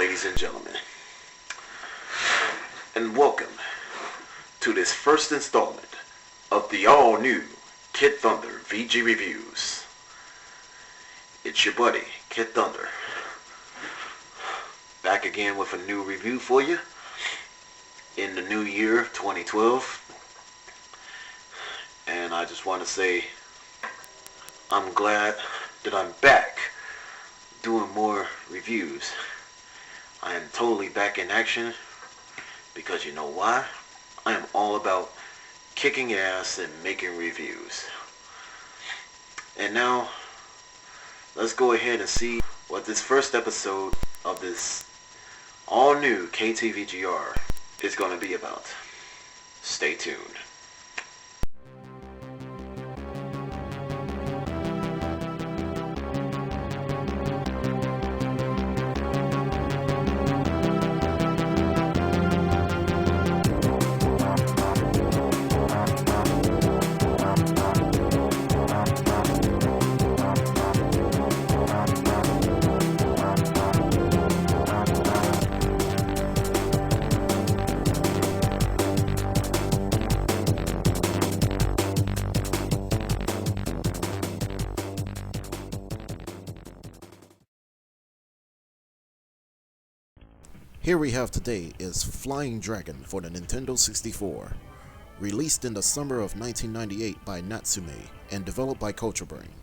ladies and gentlemen, and welcome to this first installment of the all-new kidThunder VG Reviews. It's your buddy, kidThunder, back again with a new review for you in the new year 2012. And I just want to say I'm glad that I'm back doing more reviews. I am totally back in action because you know why? I am all about kicking ass and making reviews. And now let's go ahead and see what this first episode of this all new KTVGR is going to be about. Stay tuned. Here we have today is Flying Dragon for the Nintendo 64, released in the summer of 1998 by Natsume and developed by Culture Brain.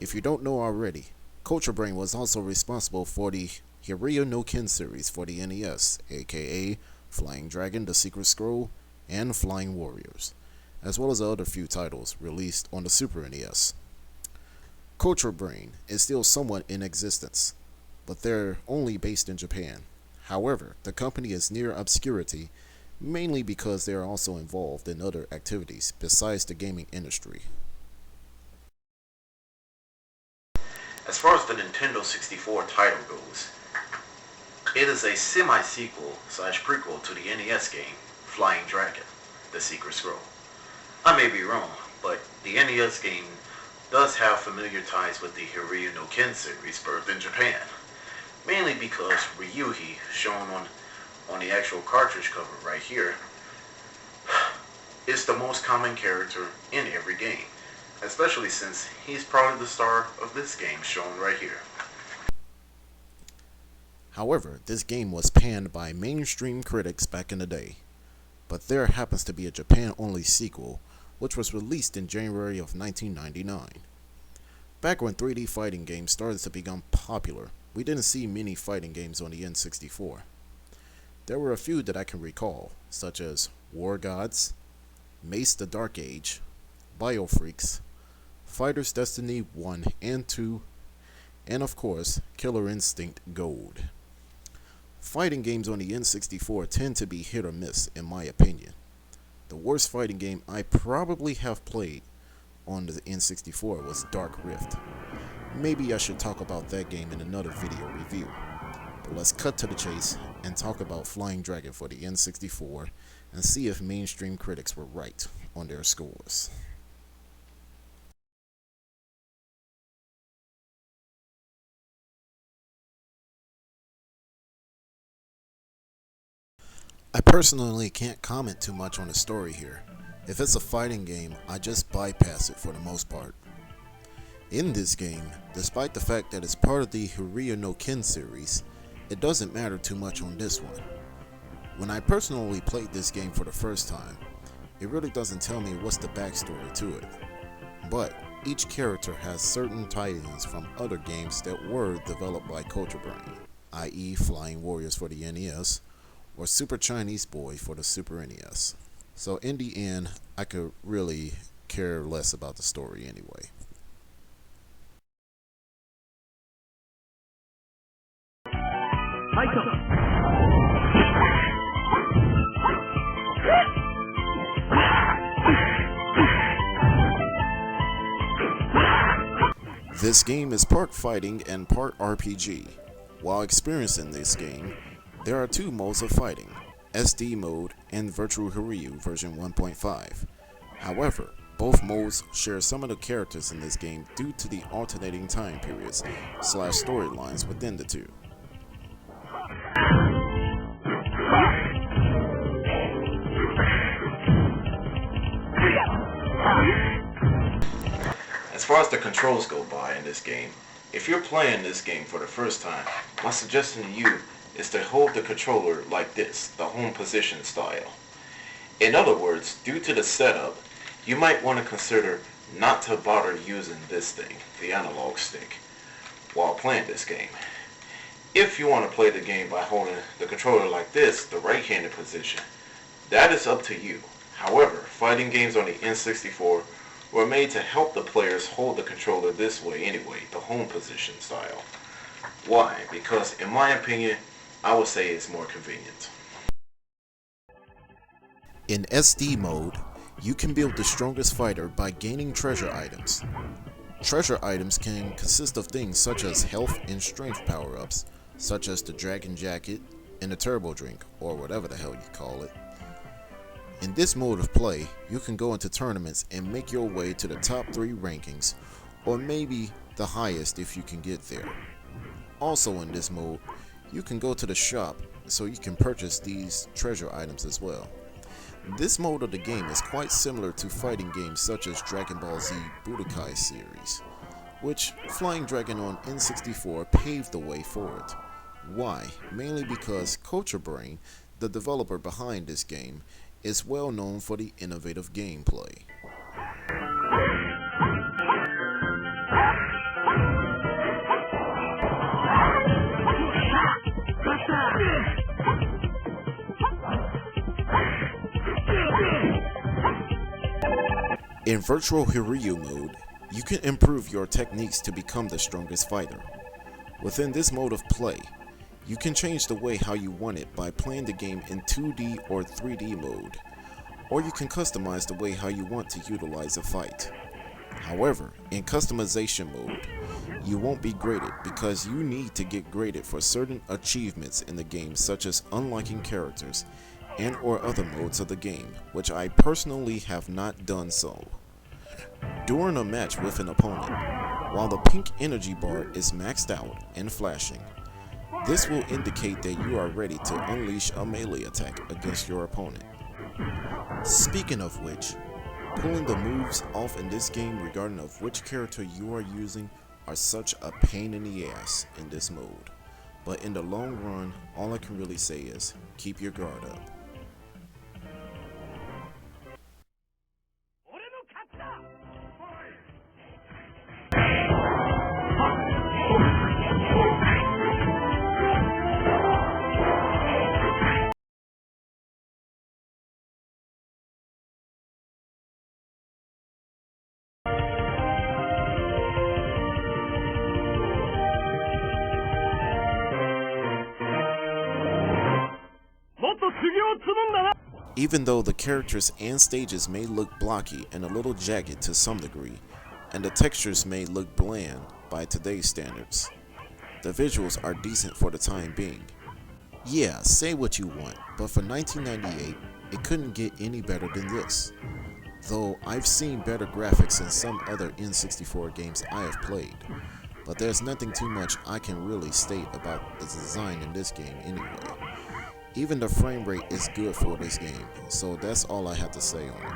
If you don't know already, Culture Brain was also responsible for the Hiryu No Ken series for the NES, aka Flying Dragon, The Secret Scroll, and Flying Warriors, as well as other few titles released on the Super NES. Culture Brain is still somewhat in existence, but they're only based in Japan. However, the company is near obscurity, mainly because they are also involved in other activities besides the gaming industry. As far as the Nintendo 64 title goes, it is a semi-sequel / prequel to the NES game, Flying Dragon, The Secret Scroll. I may be wrong, but the NES game does have familiar ties with the Hiryu No Ken series birthed in Japan. Mainly because Ryuhi, shown on the actual cartridge cover right here, is the most common character in every game, especially since he's probably the star of this game shown right here. However, this game was panned by mainstream critics back in the day, but there happens to be a Japan-only sequel, which was released in January of 1999. Back when 3D fighting games started to become popular, we didn't see many fighting games on the N64. There were a few that I can recall, such as War Gods, Mace the Dark Age, Biofreaks, Fighter's Destiny 1 and 2, and of course, Killer Instinct Gold. Fighting games on the N64 tend to be hit or miss, in my opinion. The worst fighting game I probably have played on the N64 was Dark Rift. Maybe I should talk about that game in another video review. But let's cut to the chase and talk about Flying Dragon for the N64 and see if mainstream critics were right on their scores. I personally can't comment too much on the story here. If it's a fighting game, I just bypass it for the most part. In this game, despite the fact that it's part of the Hiryu No Ken series, it doesn't matter too much on this one. When I personally played this game for the first time, it really doesn't tell me what's the backstory to it. But each character has certain tie-ins from other games that were developed by Culture Brain, i.e. Flying Warriors for the NES, or Super Chinese Boy for the Super NES. So in the end, I could really care less about the story anyway. This game is part fighting and part RPG. While experiencing this game, there are two modes of fighting, SD mode and Virtual Hiryu version 1.5. However, both modes share some of the characters in this game due to the alternating time periods / storylines within the two. far as the controls go by in this game, if you're playing this game for the first time, my suggestion to you is to hold the controller like this, the home position style. In other words, due to the setup, you might want to consider not to bother using this thing, the analog stick, while playing this game. If you want to play the game by holding the controller like this, the right-handed position, that is up to you. However, fighting games on the N64 were made to help the players hold the controller this way anyway, the home position style. Why? Because in my opinion, I would say it's more convenient. In SD mode, you can build the strongest fighter by gaining treasure items. Treasure items can consist of things such as health and strength power-ups, such as the Dragon Jacket and the Turbo Drink, or whatever the hell you call it. In this mode of play, you can go into tournaments and make your way to the top 3 rankings, or maybe the highest if you can get there. Also in this mode, you can go to the shop so you can purchase these treasure items as well. This mode of the game is quite similar to fighting games such as Dragon Ball Z Budokai series, which Flying Dragon on N64 paved the way for it. Why? Mainly because Culture Brain, the developer behind this game, is well known for the innovative gameplay. In Virtual Hiryu mode, you can improve your techniques to become the strongest fighter. Within this mode of play, you can change the way how you want it by playing the game in 2D or 3D mode, or you can customize the way how you want to utilize a fight. However, in customization mode, you won't be graded because you need to get graded for certain achievements in the game, such as unlocking characters and or other modes of the game, which I personally have not done so. During a match with an opponent, while the pink energy bar is maxed out and flashing, this will indicate that you are ready to unleash a melee attack against your opponent. Speaking of which, pulling the moves off in this game regarding of which character you are using are such a pain in the ass in this mode. But in the long run, all I can really say is keep your guard up. Even though the characters and stages may look blocky and a little jagged to some degree, and the textures may look bland by today's standards, the visuals are decent for the time being. Yeah, say what you want, but for 1998, it couldn't get any better than this. Though I've seen better graphics in some other N64 games I have played, but there's nothing too much I can really state about the design in this game anyway. Even the frame rate is good for this game, so that's all I have to say on it.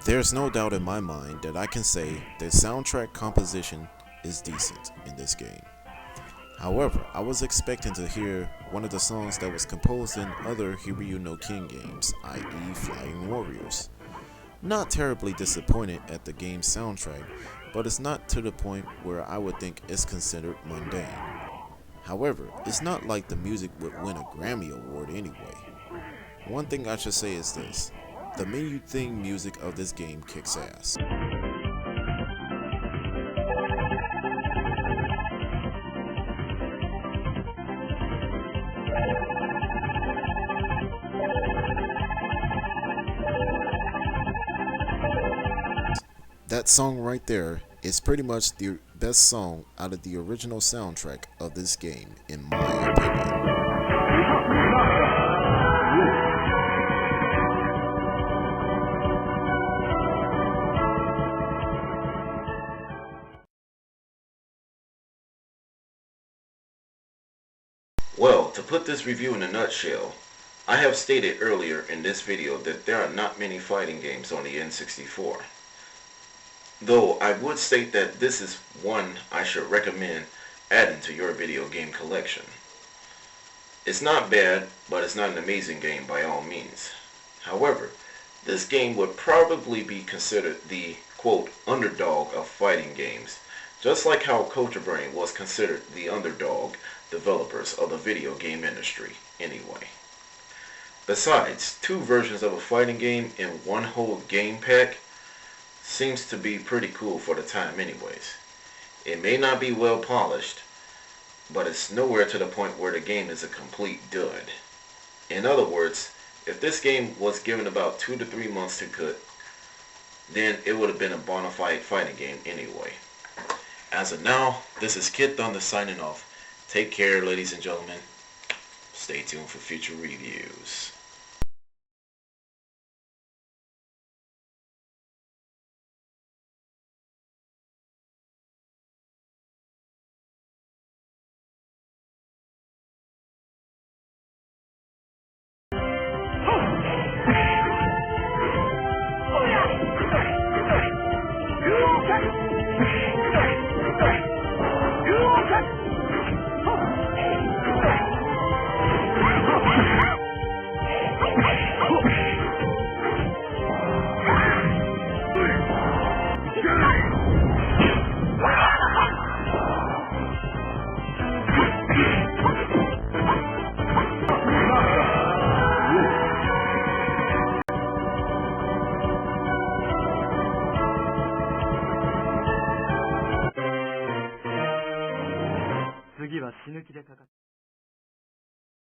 There's no doubt in my mind that I can say the soundtrack composition is decent in this game. However, I was expecting to hear one of the songs that was composed in other Hiryu No Ken games, i.e. Flying Warriors. Not terribly disappointed at the game's soundtrack, but it's not to the point where I would think it's considered mundane. However, it's not like the music would win a Grammy Award anyway. One thing I should say is this: the menu theme music of this game kicks ass. That song right there is pretty much the best song out of the original soundtrack of this game, in my opinion. Well, to put this review in a nutshell, I have stated earlier in this video that there are not many fighting games on the N64. Though I would state that this is one I should recommend adding to your video game collection. It's not bad, but it's not an amazing game by all means. However, this game would probably be considered the, quote, underdog of fighting games, just like how Culture Brain was considered the underdog developers of the video game industry anyway. Besides, two versions of a fighting game in one whole game pack seems to be pretty cool for the time anyways. It may not be well polished, but it's nowhere to the point where the game is a complete dud. In other words, if this game was given about 2 to 3 months to cook, then it would have been a bona fide fighting game anyway. As of now, this is kidThunder signing off. Take care, ladies and gentlemen. Stay tuned for future reviews.